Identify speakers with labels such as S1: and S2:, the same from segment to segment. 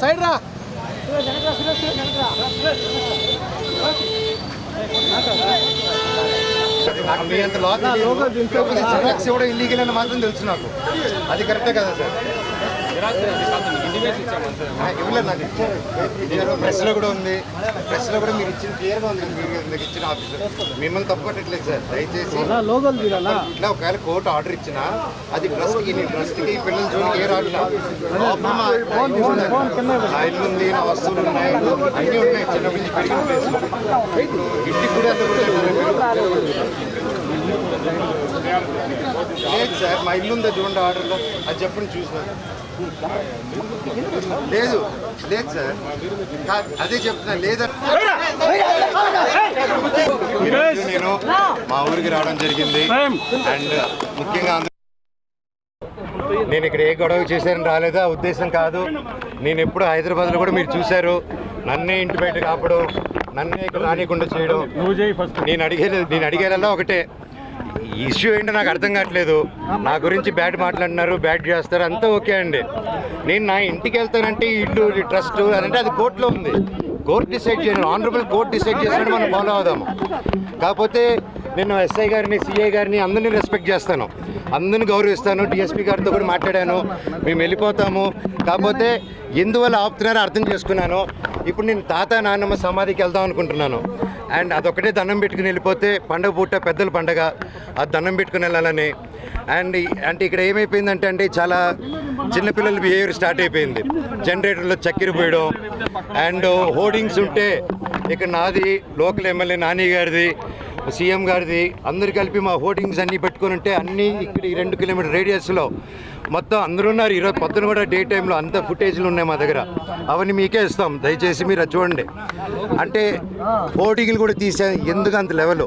S1: Side రా
S2: మీ అంత xerox కూడా ఇల్లీగల్ అని మాత్రం తెలుసు నాకు. అది కరెక్టే కదా సార్? ఇవ్వలేదు నాకు. ప్రెస్లో కూడా ఉంది, ప్రెస్లో కూడా మీరు ఇచ్చిన క్లియర్గా ఉంది. మీరు ఇచ్చిన ఆఫీసర్ మిమ్మల్ని తప్పుపట్టట్లేదు సార్. దయచేసి ఇట్లా ఒకవేళ కోర్టు ఆర్డర్ ఇచ్చినా అది ట్రస్ట్కి పిల్లల జోలికి ఏ రాట్లా. నా ఇల్లు ఉంది, నా వస్తువులు ఉన్నాయి, అన్నీ ఉన్నాయి. చిన్నప్పటి నుంచి పెరిగిన ప్లేస్ ఇప్పుడు ఇంటికి కూడా ఎంత లేదు సార్. మా ఇల్లు ఉందా చూడండి ఆర్డర్లో, అది చెప్పండి చూసిన. లేదు లేదు సార్, అదే చెప్తున్నా. లేదంటే నేను మా ఊరికి రావడం జరిగింది. అండ్ ముఖ్యంగా నేను ఇక్కడ ఏ గొడవ చేశారని రాలేదా ఉద్దేశం కాదు. నేను ఎప్పుడు హైదరాబాద్లో కూడా మీరు చూశారు, నన్నే ఇంటి బయట కాపడం, నన్నే ఇక్కడ రానికుండా చేయడం. నేను అడిగేలా ఒకటే, ఇష్యూ ఏంటో నాకు అర్థం కావట్లేదు. నా గురించి బ్యాడ్ మాట్లాడినారు, బ్యాడ్ చేస్తారు, అంతా ఓకే అండి. నేను నా ఇంటికి వెళ్తానంటే ఇల్లు ట్రస్ట్ అంటే అది కోర్టులో ఉంది. కోర్టు డిసైడ్ చేయను, ఆనరబుల్ కోర్టు డిసైడ్ చేసినట్టు మనం ఫాలో అవుదాము. కాకపోతే నేను ఎస్ఐ గారిని, సిఐ గారిని అందరినీ రెస్పెక్ట్ చేస్తాను, అందరిని గౌరవిస్తాను. డిఎస్పీ గారితో కూడా మాట్లాడాను, మేము వెళ్ళిపోతాము. కాకపోతే ఎందువల్ల ఆపుతున్నారో అర్థం చేసుకున్నాను. ఇప్పుడు నేను తాత నాన్నమ్మ సమాధికి వెళ్దాం అనుకుంటున్నాను. అండ్ అదొకటే దండం పెట్టుకుని వెళ్ళిపోతే పండగ పూట పెద్దల పండగ, అది దండం పెట్టుకుని వెళ్ళాలని. అండ్ అంటే ఇక్కడ ఏమైపోయిందంటే అండి, చాలా చిన్నపిల్లల బిహేవియర్ స్టార్ట్ అయిపోయింది. జనరేటర్లో చక్కెర పోయడం అండ్ హోర్డింగ్స్ ఉంటే ఇక్కడ నాది, లోకల్ ఎమ్మెల్యే నాని గారిది, సీఎం గారిది, అందరు కలిపి మా హోర్డింగ్స్ అన్నీ పెట్టుకుని ఉంటే అన్నీ ఇక్కడ ఈ 2 కిలోమీటర్ రేడియస్లో మొత్తం అందరూ ఉన్నారు. ఈరోజు పొద్దున కూడా డే టైంలో అంత ఫుటేజ్లు ఉన్నాయి మా దగ్గర, అవన్నీ మీకే ఇస్తాం. దయచేసి మీరు చూడండి. అంటే హోర్డింగ్లు కూడా తీసే ఎందుకు అంత లెవెల్?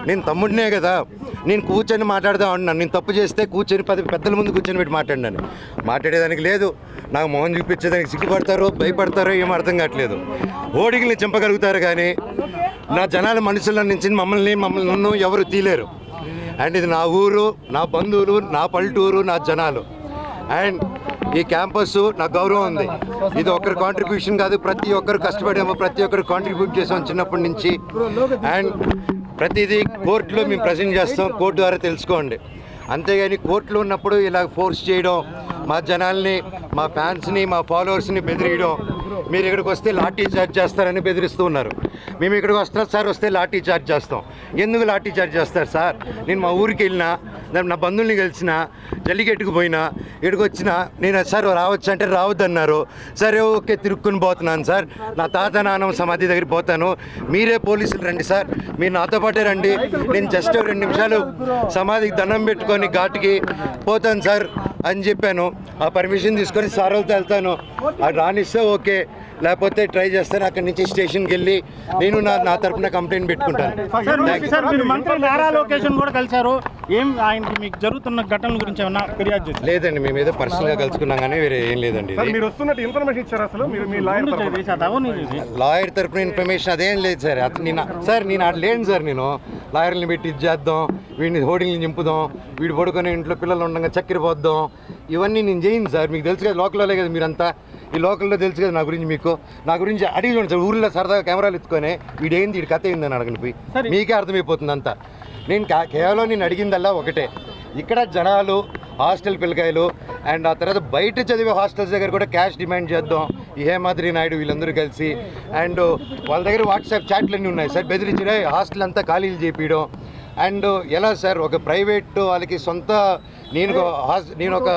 S2: నేను తమ్ముడినే కదా, నేను కూర్చొని మాట్లాడదాం అంటున్నాను. నేను తప్పు చేస్తే కూర్చొని పెద్దల ముందు కూర్చొని పెట్టి మాట్లాడినాను. మాట్లాడేదానికి లేదు, నాకు మొహం చూపించేదానికి సిగ్గుపడతారో భయపడతారో ఏమో అర్థం కావట్లేదు. హోర్డింగ్ని చంపగలుగుతారు కానీ నా జనాల మనుషుల నుంచి మమ్మల్ని నన్ను ఎవరు తీలేరు. అండ్ ఇది నా ఊరు, నా బంధువులు, నా పల్లెటూరు, నా జనాలు. అండ్ ఈ క్యాంపస్ నాకు గౌరవం ఉంది. ఇది ఒక్కరి కాంట్రిబ్యూషన్ కాదు, ప్రతి ఒక్కరు కష్టపడాము, ప్రతి ఒక్కరు కాంట్రిబ్యూట్ చేసాం చిన్నప్పటి నుంచి. అండ్ ప్రతిదీ కోర్టులో మేము ప్రజెంట్ చేస్తాం, కోర్టు ద్వారా తెలుసుకోండి. అంతేగాని కోర్టులో ఉన్నప్పుడు ఇలా ఫోర్స్ చేయడం, మా జనాల్ని, మా ఫ్యాన్స్ని, మా ఫాలోవర్స్ని బెదిరియడం, మీరు ఇక్కడికి వస్తే లాఠీ చార్జ్ చేస్తారని బెదిరిస్తూ ఉన్నారు. మేము ఇక్కడికి వస్తాం సార్, వస్తే లాఠీ చార్జ్ చేస్తాం. ఎందుకు లాఠీ చార్జ్ చేస్తారు సార్? నేను మా ఊరికి వెళ్ళినా, నా బంధువుల్ని కలిసిన, జల్లికెట్టుకు పోయినా, ఇక్కడికి వచ్చినా నేను సార్ రావచ్చు అంటే రావద్దన్నారు. సరే ఓకే, తిరుక్కుని పోతున్నాను సార్, నా తాత నాన్నమ్మ సమాధి దగ్గరికి పోతాను, మీరే పోలీసులు రండి సార్, మీరు నాతో పాటే రండి, నేను జస్ట్ 2 నిమిషాలు సమాధికి దండం పెట్టుకొని ఘాటుకి పోతాను సార్ అని చెప్పాను. ఆ పర్మిషన్ తీసుకొని సార్ వాళ్ళతో వెళ్తాను, అది రానిస్తే ఓకే, లేకపోతే ట్రై చేస్తాను. అక్కడి నుంచి స్టేషన్కి వెళ్ళి నేను నా తరపున కంప్లైంట్ పెట్టుకుంటాను. లేదండి, మేము ఏదో పర్సనల్గా కలుసుకున్నాం కానీ వేరే ఏం లేదండి. లాయర్ తరపున ఇన్ఫర్మేషన్ అదేం లేదు సార్. నేను అటు లేను సార్. నేను లాయర్ని పెట్టి ఇది చేద్దాం, వీడిని హోర్డింగ్ని చింపుదాం, వీడు పడుకొని ఇంట్లో పిల్లలు ఉండగా చక్కెర పోద్దాం, ఇవన్నీ నేను చేయను సార్. మీకు తెలుసు కదా, లోకల్లో కదా మీరంతా, ఈ లోకల్లో తెలుసు కదా నా గురించి. మీకు నా గురించి అడిగి చూడండి సార్, ఊళ్ళో సరదాగా కెమెరాలు ఎత్తుకొని వీడేంది, వీడి కథ ఏందని అడగని పోయి మీకే అర్థమైపోతుంది అంతా. నేను కేవలం నేను అడిగిందల్లా ఒకటే, ఇక్కడ జనాలు, హాస్టల్ పిల్లకాయలు అండ్ ఆ తర్వాత బయట చదివే హాస్టల్స్ దగ్గర కూడా క్యాష్ డిమాండ్ చేద్దాం. ఈ హేమాద్రి నాయుడు వీళ్ళందరూ కలిసి అండ్ వాళ్ళ దగ్గర వాట్సాప్ చాట్లన్నీ ఉన్నాయి సార్, బెదిరించిన హాస్టల్ అంతా ఖాళీలు చేపించడం. అండ్ ఎలా సార్, ఒక ప్రైవేట్ వాళ్ళకి సొంత, నేను ఒక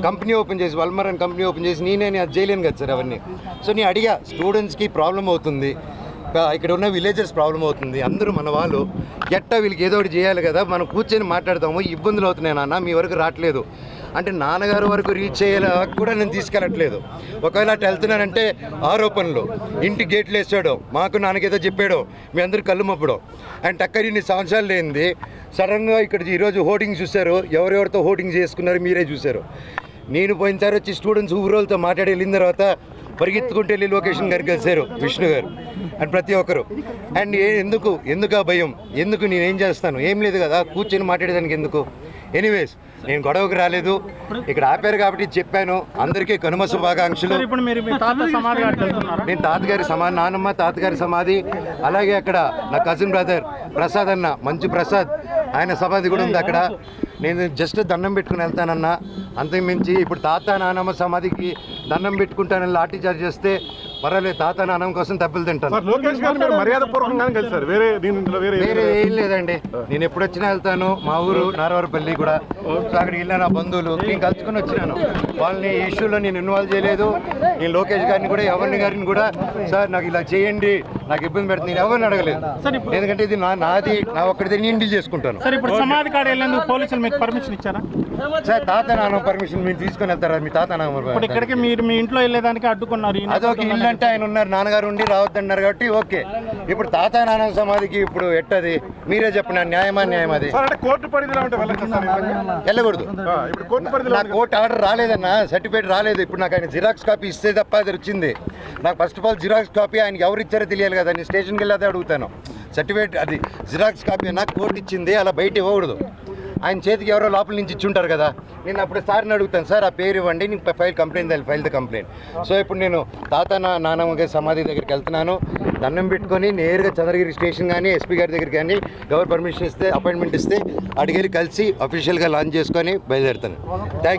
S2: కంపెనీ ఓపెన్ చేసి, వల్మర్ అని కంపెనీ ఓపెన్ చేసి నేనే అది చేయలేను కదా సార్ అవన్నీ. సో నేను అడిగా, స్టూడెంట్స్కి ప్రాబ్లం అవుతుంది, ఇక్కడ ఉన్న విలేజర్స్ ప్రాబ్లం అవుతుంది, అందరూ మన వాళ్ళు, ఎట్టా వీళ్ళకి ఏదో ఒకటి చేయాలి కదా, మనం కూర్చొని మాట్లాడతాము, ఇబ్బందులు అవుతున్నాయి నాన్న, మీ వరకు రావట్లేదు అంటే నాన్నగారు వరకు రీచ్ అయ్యేలా కూడా నేను తీసుకెళ్ళట్లేదు. ఒకవేళ అటు వెళ్తున్నానంటే ఆరోపణలు, ఇంటి గేట్లు వేసాడో, మాకు నాన్నకేదో చెప్పాడో, మీ అందరూ కళ్ళు మప్పడం. అండ్ అక్కడ ఇన్ని సంవత్సరాలు లేనిది సడన్గా ఇక్కడ ఈరోజు హోర్డింగ్ చూశారు, ఎవరెవరితో హోర్డింగ్ చేసుకున్నారు మీరే చూశారు. నేను పోయినసారి వచ్చి స్టూడెంట్స్ ఊరోళ్ళతో మాట్లాడి వెళ్ళిన తర్వాత పరిగెత్తుకుంటూ వెళ్ళి లొకేషన్ గారికి కలిశారు విష్ణు గారు అండ్ ప్రతి ఒక్కరు. అండ్ ఎందుకు ఆ భయం, ఎందుకు నేనేం చేస్తాను, ఏం లేదు కదా, కూర్చొని మాట్లాడేదానికి ఎందుకు, ఎనీవేస్ నేను గొడవకు రాలేదు, ఇక్కడ ఆపారు కాబట్టి చెప్పాను. అందరికీ కనుమ శుభాకాంక్షలు.
S3: ఇప్పుడు మీరు మీ తాత సమాధి కాడికి వెళ్తున్నారా?
S2: నేను తాతగారి సమాధి, నానమ్మ తాతగారి సమాధి, అలాగే అక్కడ నా కజిన్ బ్రదర్ ప్రసాద్ అన్న, మంచు ప్రసాద్, ఆయన సమాధి కూడా ఉంది అక్కడ. నేను జస్ట్ దండం పెట్టుకుని వెళ్తానన్నా, అంతకుమించి ఇప్పుడు తాత నానమ్మ సమాధికి దండం పెట్టుకుంటానని లాఠీ చార్జ్ చేస్తే పర్వాలేదు, తాత నానమ్మ కోసం దెబ్బలు తింటాను.
S1: లోకేష్ గారు మీరు మర్యాదపూర్వకంగానే కలిసారు,
S2: వేరే ఏం లేదండి. నేను ఎప్పుడు వచ్చినా వెళ్తాను, మా ఊరు నారవరపల్లి కూడా, సో అక్కడికి వెళ్ళిన నా బంధువులు నేను కలుసుకుని వచ్చినాను. వాళ్ళని ఈ ఇష్యూలో నేను ఇన్వాల్వ్ చేయలేదు. నేను లోకేష్ గారిని కూడా, ఎవరిని గారిని కూడా సార్ నాకు ఇలా చేయండి, నాకు ఇబ్బంది పెడుతుంది, నేను ఎవరిని అడగలేదు. ఎందుకంటే ఇది నాది, నా ఒక్కడిది నేను డీల్ చేసుకుంటాను.
S3: సార్ ఇప్పుడు సమాధి కాడ వెళ్ళేందుకు పోలీసులు మీకు పర్మిషన్ ఇచ్చారా?
S2: సార్ తాత నాన్న పర్మిషన్ మీరు తీసుకొని వెళ్తారా? మీ తాత నాన్న
S3: ఇప్పుడు ఇక్కడికి మీరు మీ ఇంట్లో వెళ్ళేదానికి అడ్డుకున్నారు.
S2: అదొక ఇల్లు అంటే ఆయన ఉన్నారు, నాన్నగారు ఉండి రావద్దన్నారు కాబట్టి ఓకే. ఇప్పుడు తాత నాన్న సమాధికి ఇప్పుడు ఎట్టది మీరే చెప్పండి, న్యాయమా న్యాయం అది?
S1: కోర్టు పరిధిలో
S2: వెళ్ళకూడదు. నాకు కోర్టు ఆర్డర్ రాలేదన్నా, సర్టిఫికేట్ రాలేదు. ఇప్పుడు నాకు ఆయన జిరాక్స్ కాపీ ఇస్తే తప్ప అది వచ్చింది. నాకు first of all xerox copy ఆయనకి ఎవరు ఇచ్చారో తెలియాలి కదా. నేను స్టేషన్కి వెళ్ళి అదే అడుగుతాను. సర్టిఫికేట్ అది జిరాక్స్ కాపీ నాకు కోర్టు ఇచ్చింది, అలా బయట ఇవ్వకూడదు. ఆయన చేతికి ఎవరో లోపల నుంచి ఇచ్చి ఉంటారు కదా. నేను అప్పుడు సార్ని అడుగుతాను, సార్ ఆ పేరు ఇవ్వండి, నేను ఫైల్ ద కంప్లైంట్. సో ఇప్పుడు నేను తాత నానమ్మ గారి సమాధి దగ్గరికి వెళ్తున్నాను. దండం పెట్టుకొని నేరుగా చంద్రగిరి స్టేషన్ కానీ ఎస్పీ గారి దగ్గరికి కానీ ఎవరు పర్మిషన్ ఇస్తే, అపాయింట్మెంట్ ఇస్తే అడిగి కలిసి అఫీషియల్గా లాంచ్ చేసుకొని బయలుదేరుతాను. థ్యాంక్